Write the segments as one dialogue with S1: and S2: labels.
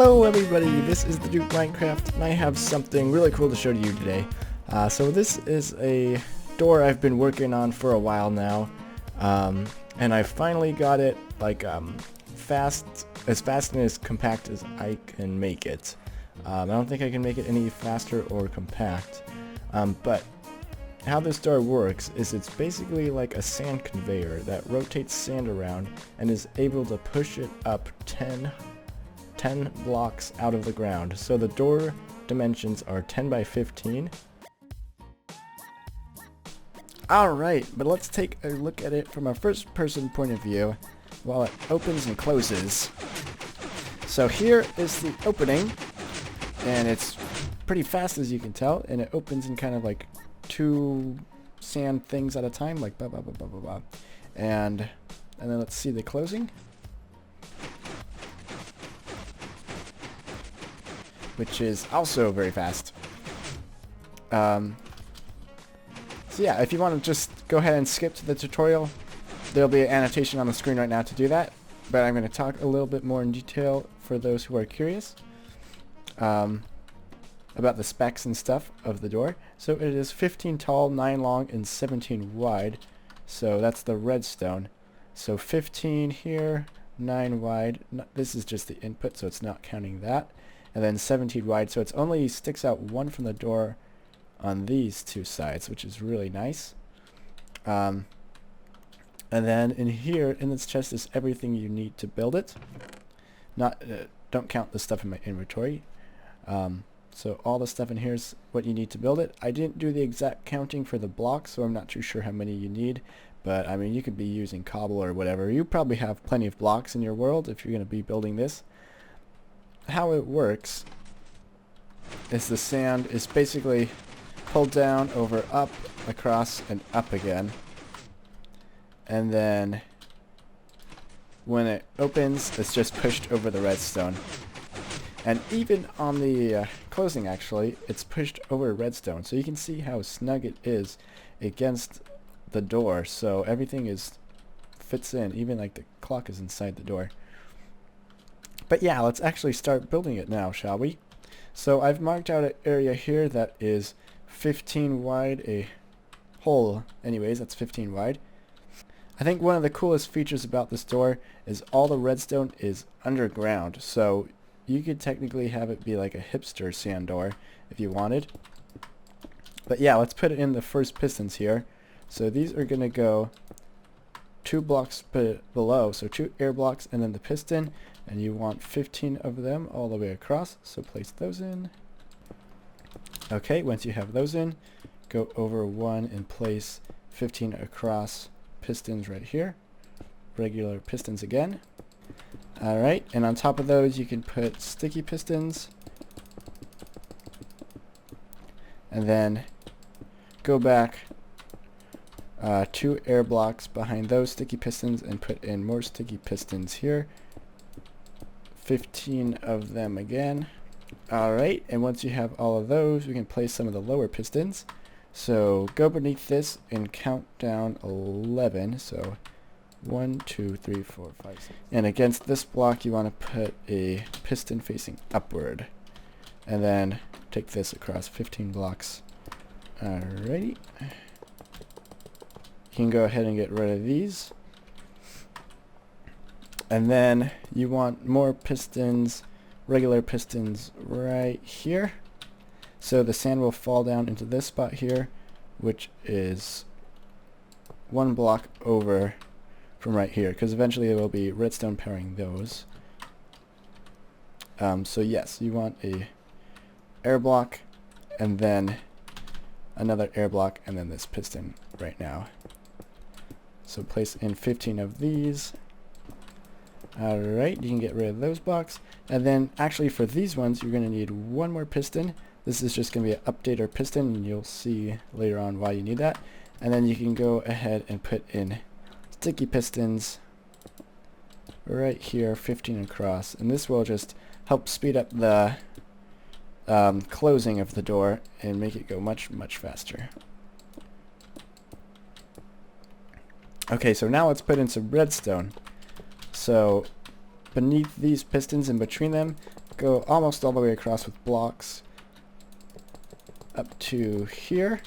S1: Hello everybody, this is the Duke Minecraft, and I have something really cool to show to you today. So this is a door I've been working on for a while now, and I finally got it like as fast and as compact as I can make it. I don't think I can make it any faster or compact, but how this door works is it's basically like a sand conveyor that rotates sand around and is able to push it up 10 blocks out of the ground. So the door dimensions are 10 by 15. Alright, but let's take a look at it from a first person point of view while it opens and closes. So here is the opening, and it's pretty fast as you can tell, and it opens in kind of like two sand things at a time, like blah blah blah blah blah blah. And then let's see the closing, which is also very fast. So yeah, if you want to just go ahead and skip to the tutorial, there'll be an annotation on the screen right now to do that, but I'm going to talk a little bit more in detail for those who are curious about the specs and stuff of the door. So it is 15 tall, 9 long, and 17 wide. So that's the redstone. So 15 here, 9 wide. This is just the input, so it's not counting that. And then 17 wide, so it's only sticks out one from the door on these two sides, which is really nice. And then in here, in this chest, is everything you need to build it. Don't count the stuff in my inventory. So all the stuff in here is what you need to build it. I didn't do the exact counting for the blocks, so I'm not too sure how many you need. But I mean, you could be using cobble or whatever. You probably have plenty of blocks in your world if you're going to be building this. How it works is the sand is basically pulled down, over, up, across, and up again. And then when it opens, it's just pushed over the redstone. And even on the closing, actually, it's pushed over redstone. So you can see how snug it is against the door. So everything fits in, even like the clock is inside the door. But yeah, let's actually start building it now, shall we? So I've marked out an area here that is 15 wide, a hole anyways, that's 15 wide. I think one of the coolest features about this door is all the redstone is underground, so you could technically have it be like a hipster sand door if you wanted. But yeah, let's put it in the first pistons here. So these are going to go 2 blocks below, so 2 air blocks and then the piston, and you want 15 of them all the way across, so place those in. Okay, once you have those in, go over one and place 15 across pistons right here, regular pistons again. Alright, and on top of those you can put sticky pistons, and then go back 2 air blocks behind those sticky pistons and put in more sticky pistons here, 15 of them again. Alright, and once you have all of those, we can place some of the lower pistons. So go beneath this and count down 11, so 1, 2, 3, 4, 5, 6. And against this block you want to put a piston facing upward, and then take this across 15 blocks. Alrighty. You can go ahead and get rid of these. And then you want more pistons, regular pistons right here. So the sand will fall down into this spot here, which is 1 block over from right here, because eventually there will be redstone powering those. So yes, you want a air block, and then another air block, and then this piston right now. So place in 15 of these. Alright, you can get rid of those blocks. And then actually for these ones you're going to need 1 more piston. This is just going to be an updater piston, and you'll see later on why you need that. And then you can go ahead and put in sticky pistons right here, 15 across. And this will just help speed up the closing of the door and make it go much, much faster. Okay, so now let's put in some redstone. So beneath these pistons and between them, go almost all the way across with blocks up to here,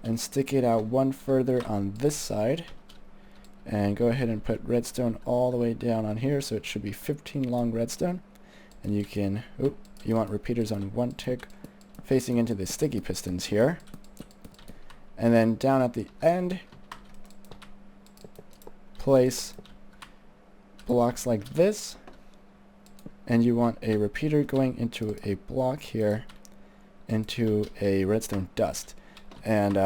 S1: and stick it out one further on this side, and go ahead and put redstone all the way down on here, so it should be 15 long redstone. And you can, you want repeaters on 1 tick facing into the sticky pistons here. And then down at the end, place blocks like this, and you want a repeater going into a block here, into a redstone dust. And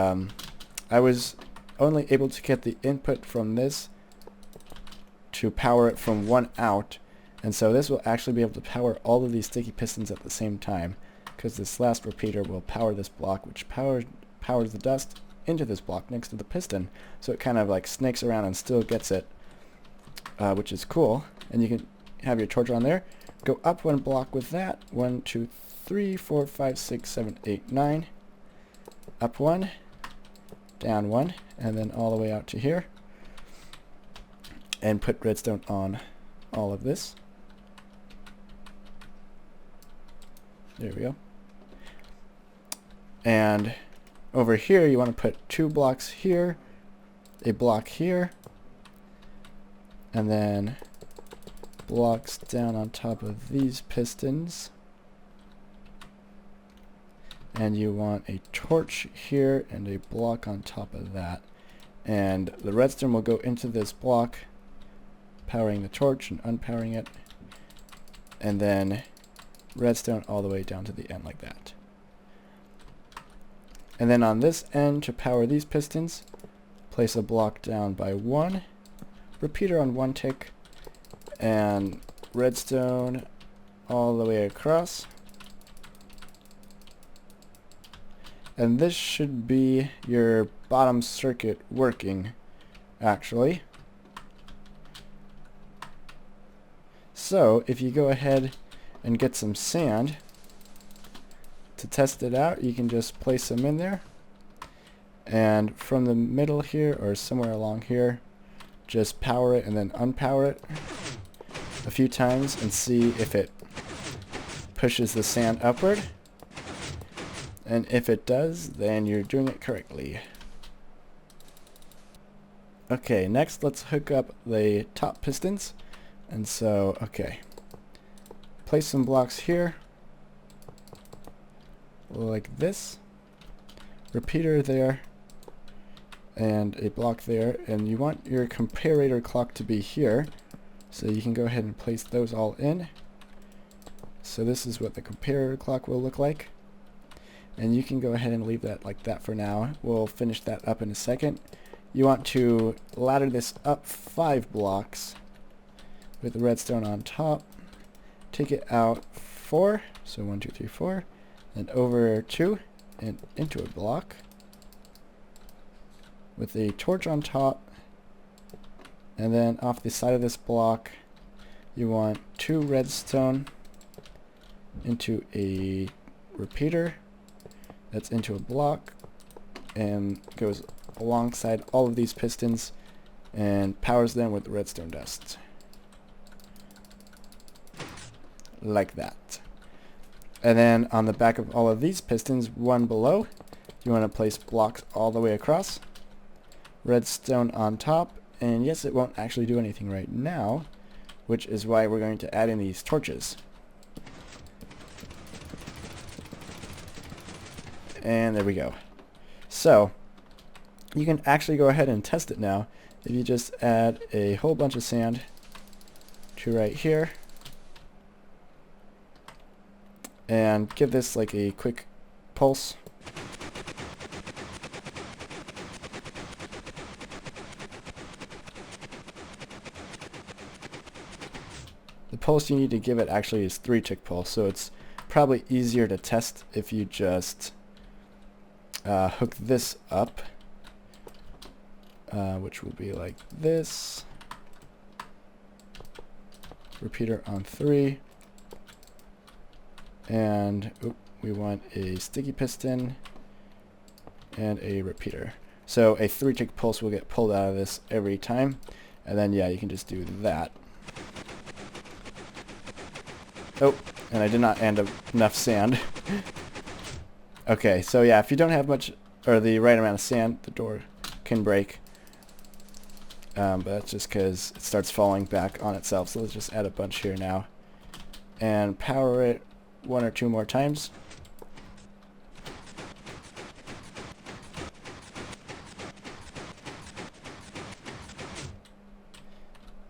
S1: I was only able to get the input from this to power it from 1 out, and so this will actually be able to power all of these sticky pistons at the same time, because this last repeater will power this block, which powers the dust into this block next to the piston, so it kind of like snakes around and still gets it, which is cool. And you can have your torch on there, go up 1 block with that, 1, 2, 3, 4, 5, 6, 7, 8, 9, up 1, down 1, and then all the way out to here, and put redstone on all of this. There we go. And over here you want to put 2 blocks here, a block here, and then blocks down on top of these pistons. And you want a torch here and a block on top of that. And the redstone will go into this block, powering the torch and unpowering it. And then redstone all the way down to the end like that. And then on this end, to power these pistons, place a block down by 1, repeater on 1 tick, and redstone all the way across. And this should be your bottom circuit working, actually. So if you go ahead and get some sand to test it out, you can just place them in there, and from the middle here or somewhere along here, just power it and then unpower it a few times and see if it pushes the sand upward. And if it does, then you're doing it correctly. Okay, next let's hook up the top pistons. And so, okay, place some blocks here, like this, repeater there, and a block there, and you want your comparator clock to be here, so you can go ahead and place those all in. So this is what the comparator clock will look like. And you can go ahead and leave that like that for now. We'll finish that up in a second. You want to ladder this up 5 blocks with the redstone on top. Take it out 4, so 1, 2, 3, 4, and over 2 and into a block with a torch on top. And then off the side of this block, you want 2 redstone into a repeater that's into a block and goes alongside all of these pistons and powers them with redstone dust. Like that. And then on the back of all of these pistons, 1 below, you want to place blocks all the way across, redstone on top, and yes, it won't actually do anything right now, which is why we're going to add in these torches. And there we go. So you can actually go ahead and test it now if you just add a whole bunch of sand to right here and give this like a quick pulse. The pulse you need to give it actually is 3-tick pulse, so it's probably easier to test if you just hook this up, which will be like this. Repeater on 3, and we want a sticky piston and a repeater. So a 3-tick pulse will get pulled out of this every time, and then yeah, you can just do that. Oh, and I did not end up enough sand. Okay, so yeah, if you don't have much, or the right amount of sand, the door can break. But that's just because it starts falling back on itself, so let's just add a bunch here now. And power it 1 or 2 more times.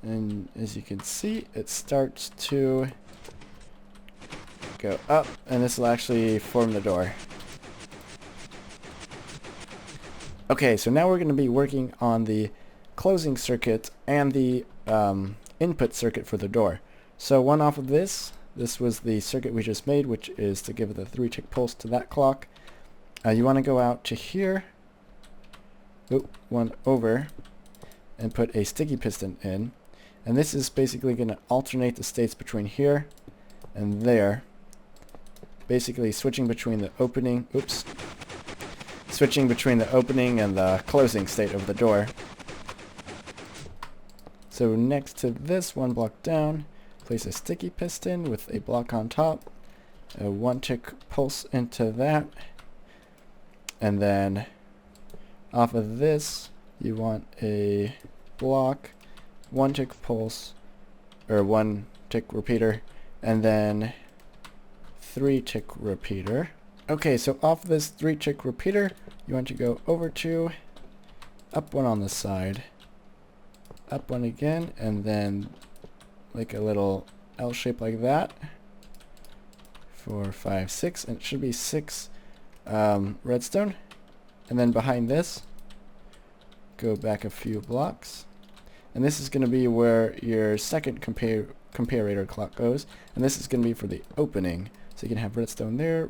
S1: And as you can see, it starts to go up, and this will actually form the door. Okay, so now we're going to be working on the closing circuit and the input circuit for the door. So one off of this was the circuit we just made, which is to give the 3-tick pulse to that clock. You want to go out to here, one over, and put a sticky piston in. And this is basically going to alternate the states between here and there, basically switching between the opening, switching between the opening and the closing state of the door. So next to this, 1 block down, place a sticky piston with a block on top, a 1-tick pulse into that, and then off of this you want a block, 1-tick pulse, or 1-tick repeater, and then 3-tick repeater. Okay, so off this 3-tick repeater, you want to go over 2, up 1 on the side, up 1 again, and then like a little L shape like that. 4, 5, 6, and it should be 6 redstone. And then behind this, go back a few blocks. And this is going to be where your second comparator clock goes, and this is going to be for the opening. So you can have redstone there,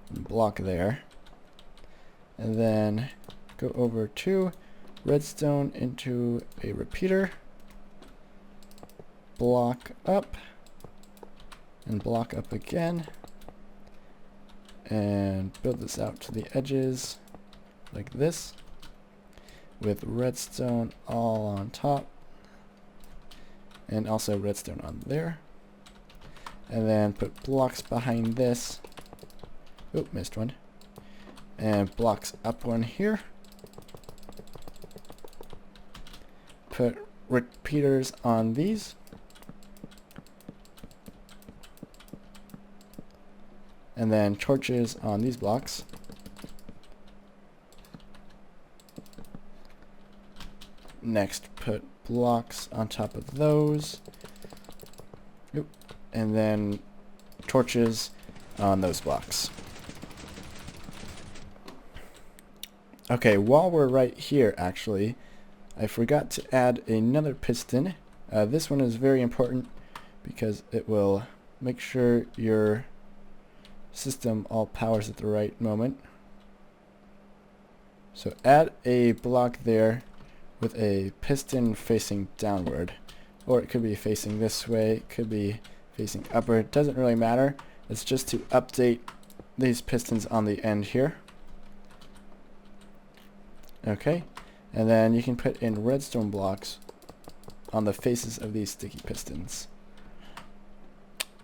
S1: and block there. And then go over to redstone into a repeater, block up, and block up again, and build this out to the edges like this, with redstone all on top, and also redstone on there. And then put blocks behind this. Oop, missed one. And blocks up 1 here. Put repeaters on these. And then torches on these blocks. Next, put blocks on top of those. Oop. And then torches on those blocks. Okay, while we're right here, actually, I forgot to add another piston. This one is very important because it will make sure your system all powers at the right moment. So add a block there with a piston facing downward, or it could be facing this way, it could be facing upward, it doesn't really matter. It's just to update these pistons on the end here. Okay, and then you can put in redstone blocks on the faces of these sticky pistons.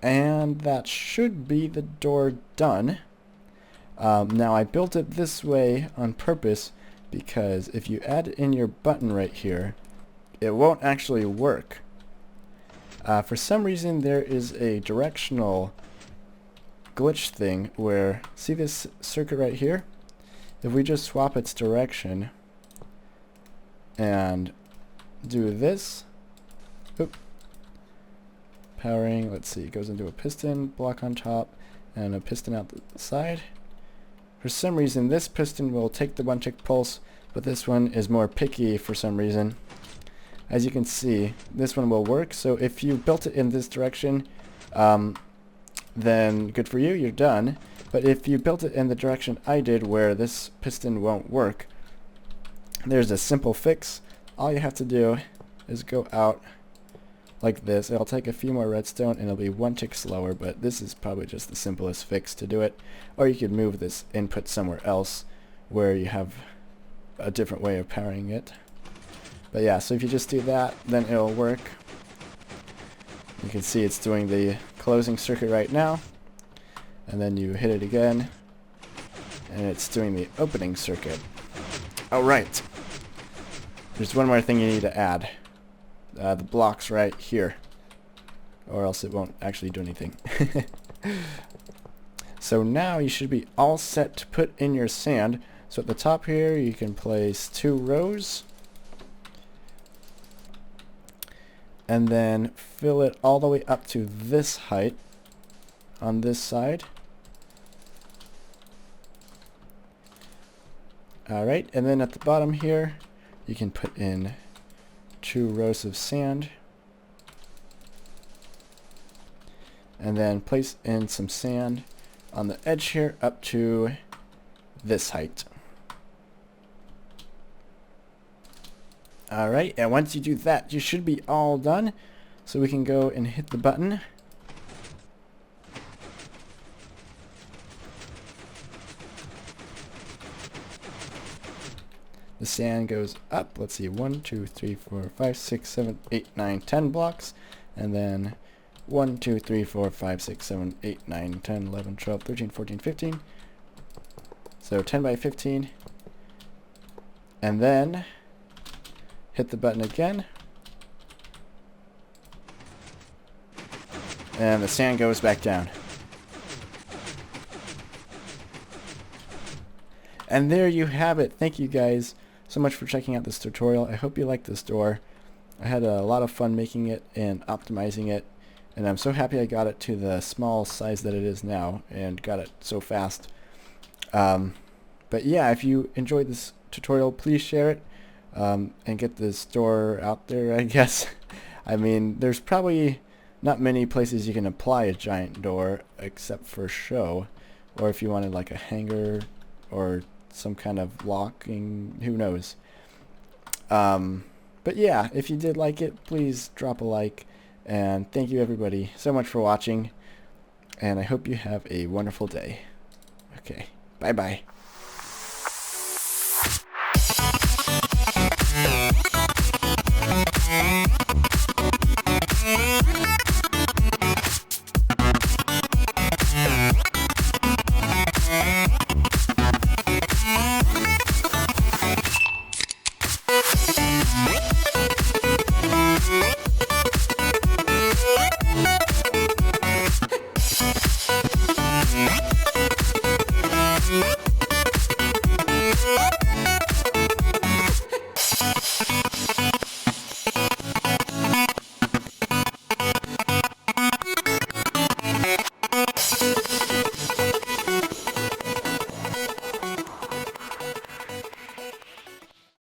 S1: And that should be the door done. Now I built it this way on purpose because if you add in your button right here, it won't actually work. For some reason there is a directional glitch thing where, see this circuit right here? If we just swap its direction and do this, oop, powering, let's see, it goes into a piston, block on top, and a piston out the side. For some reason this piston will take the 1-tick pulse, but this one is more picky for some reason. As you can see, this one will work, so if you built it in this direction, then good for you, you're done. But if you built it in the direction I did where this piston won't work, there's a simple fix. All you have to do is go out like this. It'll take a few more redstone and it'll be 1 tick slower, but this is probably just the simplest fix to do it. Or you could move this input somewhere else where you have a different way of powering it. But yeah, so if you just do that, then it'll work. You can see it's doing the closing circuit right now. And then you hit it again, and it's doing the opening circuit. Oh, right. There's one more thing you need to add. The blocks right here. Or else it won't actually do anything. So now you should be all set to put in your sand. So at the top here you can place 2 rows. And then fill it all the way up to this height on this side. Alright, and then at the bottom here you can put in 2 rows of sand. And then place in some sand on the edge here up to this height. Alright, and once you do that, you should be all done. So we can go and hit the button. The sand goes up. Let's see, 1, 2, 3, 4, 5, 6, 7, 8, 9, 10 blocks. And then 1, 2, 3, 4, 5, 6, 7, 8, 9, 10, 11, 12, 13, 14, 15. So 10 by 15. And then hit the button again. And the sand goes back down. And there you have it. Thank you guys so much for checking out this tutorial. I hope you liked this door. I had a lot of fun making it and optimizing it. And I'm so happy I got it to the small size that it is now and got it so fast. But yeah, if you enjoyed this tutorial, please share it and get this door out there, I guess. I mean, there's probably not many places you can apply a giant door except for show, or if you wanted like a hanger or some kind of locking, who knows. But yeah, if you did like it, please drop a like, and thank you everybody so much for watching, and I hope you have a wonderful day. Okay, bye bye.